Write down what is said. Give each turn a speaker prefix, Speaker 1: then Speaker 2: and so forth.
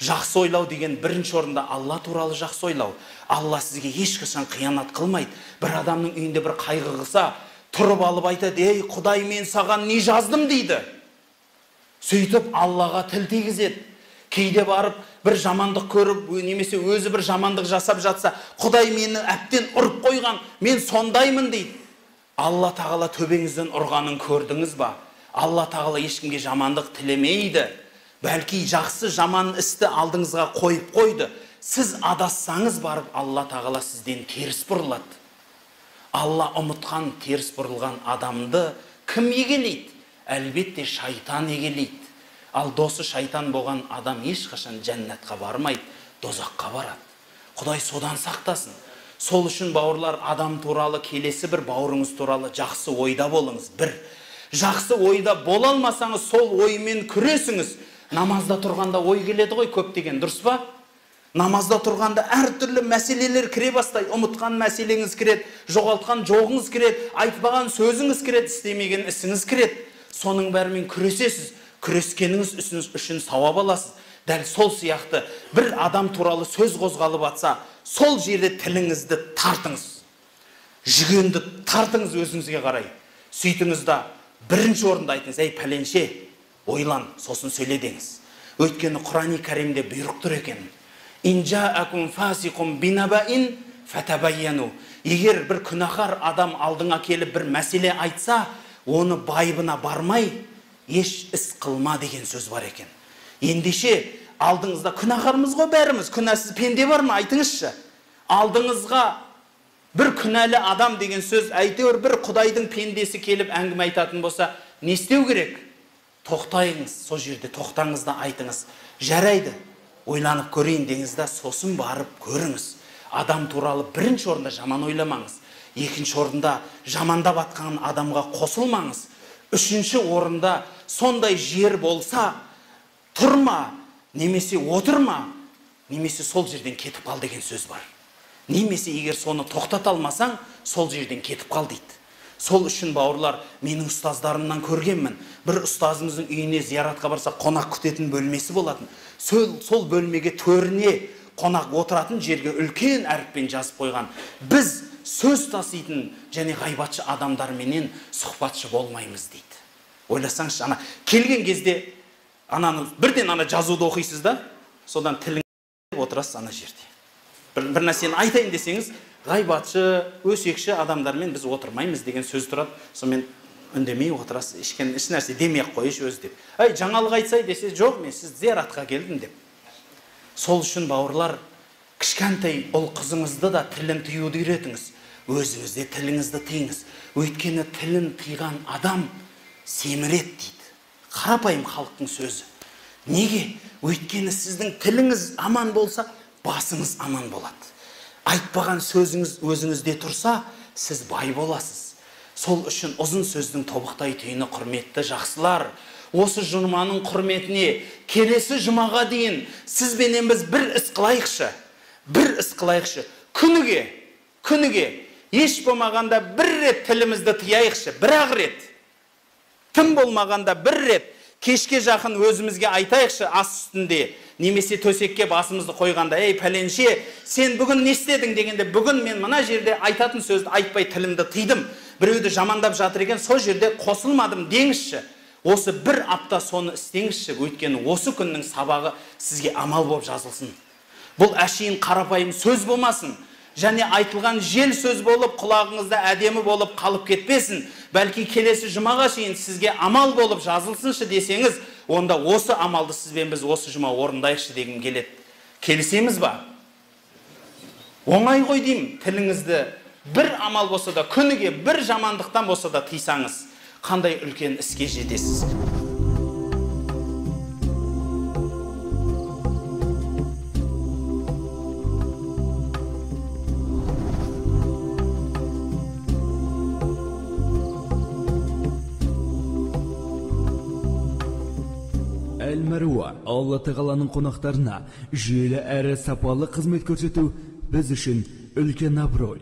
Speaker 1: Жақсы ойлау деген бірінші орында Алла туралы жақсы ойлау. Алла сізге ешқашан қиянат қылмайды. Бір адамның үйінде бір қайғы қылса, тұрып алып айтады: "Ей Құдай, мен саған не жаздым?" дейді. Сөйтіп Аллаға тіл тигізеді. Кейде барып бір жамандық көріп, немесе өзі бір жамандық жасап жатса, "Құдай мені әбден ұрып қойған, мен сондаймын" дейді. Алла тағала төбеңізден ұрғанын көрдіңіз ба? Алла тағала ешкімге жамандық тілемейді. Бәлки жақсы жаман істі алдыңызға қойып қойды. Сіз адассаңыз барып, Алла тағала сізден теріс бұрылады. Алла ұмытқан, теріс бұрылған адамды кім егелейді? Әлбетте шайтан егелейді. Ал досы шайтан болған адам ешқашан жәннатқа бармайды, дозаққа барады. Құдай содан сақтасын. Сол үшін бауырлар, адам туралы, келесі бір бауырыңыз туралы жақсы ойда болыңыз. Бір, жақсы ойда бола алмасаңыз, сол оймен күресіңіз. Намазда тұрғанда ой келеді ғой көптеген, дұрыс па? Намазда тұрғанда әртүрлі мәселелер кіре бастай. Ұмытқан мәселеңіз кіреді, жоғалтқан жоғыңыз кіреді, айтпаған сөзіңіз кіреді, істемеген ісіңіз кіреді. Соның бәрімен күресесіз. Күрескеніңіз үшін сауап аласыз. Дәл сол сияқты бір адам туралы сөз қозғалып атса, сол жерде тіліңізді тартыңыз. Жүгенді тартыңыз өзіңізге қарай. Сөйтіңіз да бірінші орында айтыңыз: "Ей пәленше, ойлан, сосын сөйледіңіз." Өйткені Құран-ы Кәрімде бұйрық тұр екен: "Инжаакум фасиқум бинабаин фатабайяну." Егер бір күнәһар адам алдыңа келіп бір мәселе айтса, оны байыбына бармай, еш іс қылма деген сөз бар екен. Ендеше алдыңызда, күнәһармыз ғой бәріміз, күнәсіз пенде бар ма? Айтыңызшы. Алдыңызға бір күнәлі адам деген сөз, әйтеуір бір Құдайдың пендесі келіп әңгіме айтатын болса, не істеу керек? Тоқтайыңыз, сол жерде тоқтаңыз да айтыңыз: "Жарайды, ойланып көрейін" деңіз да, сосын барып көріңіз. Адам туралы бірінші орында жаман ойламаңыз. Екінші орында жамандап атқан адамға қосылмаңыз. Үшінші орында сондай жер болса, тұрма, немесе отырма, немесе сол жерден кетіп қал деген сөз бар. Немесе егер соны тоқтата алмасаң, сол жерден кетіп қал дейді. Сол үшін бауырлар, менің ұстаздарымнан көргенмін. Бір ұстазымыздың үйіне зияратқа барса, қонақ күтетін бөлмесі болатын. Сол бөлмеге төріне қонақ отыратын жерге үлкен әріппен жазып қойған: "Біз сөз таситын және ғайбатшы адамдарменен сұхбатшы болмаймыз" дейді. Ойласаңызшы, ана келген кезде бірден жазуды оқисыз да, содан тіліңізді отырасыз ана жерде. Бір нәрсені айтайын десеңіз, ғайбатшы, өсекші адамдармен біз отырмаймыз деген сөз тұрады. Сонымен үндемей отырасыз, еш нәрсе демей-ақ қойшы өзі деп. "Ай, жаңалық айтсай" десе, "Жоқ, мен сіз зияратқа келдім" деп. Сол үшін бауырлар, кішкентай ұл қызыңызды да тілін тыюды үйретіңіз. Өзіңізде тіліңізді тыйыңыз. Өйткені тілін тыйған адам семіреді дейді. Қарапайым халықтың сөзі. Неге? Өйткені сіздің тіліңіз аман болса, басыңыз аман болады. Айтпаған сөзіңіз өзіңізде тұрса, сіз бай боласыз. Сол үшін ұзын сөздің тобықтай түйіні, құрметті жақсылар. Осы жұманың құрметіне келесі жұмаға дейін сізбенен біз бір іс қылайықшы. Күніге еш болмағанда бір рет тілімізді тыяйықшы, бір-ақ рет. Тым болмағанда бір рет кешке жақын өзімізге айтайықшы, ас үстінде немесе төсекке басымызды қойғанда: "Ей пәленше, сен бүгін не істедің?" дегенде, "Бүгін мен мына жерде айтатын сөзді айтпай тілімді тыйдым. Біреуді жамандап жатыр екен, сол жерде қосылмадым" деңізші. Осы бір апта соны істеңізші. Өйткені осы күннің сабағы сізге амал болып жазылсын. Бұл әшейін қарапайым сөз болмасын. Және айтылған жел сөз болып, құлағыңызда әдемі болып қалып кетпесін. Бәлки келесі жұмаға шейін сізге амал болып жазылсыншы десеңіз, онда осы амалды сізбен біз осы жұма орындайықшы дегім келеді. Келісеміз ба? Оңай ғой деймін. Тіліңізді бір амал болса да, күніге бір жамандықтан болса да тыйсаңыз, қандай үлкен іске жетесіз.
Speaker 2: Әл-Мәруа, Алла Тағаланың қонақтарына жүйелі әрі сапалы қызмет көрсету біз үшін үлкен абырой.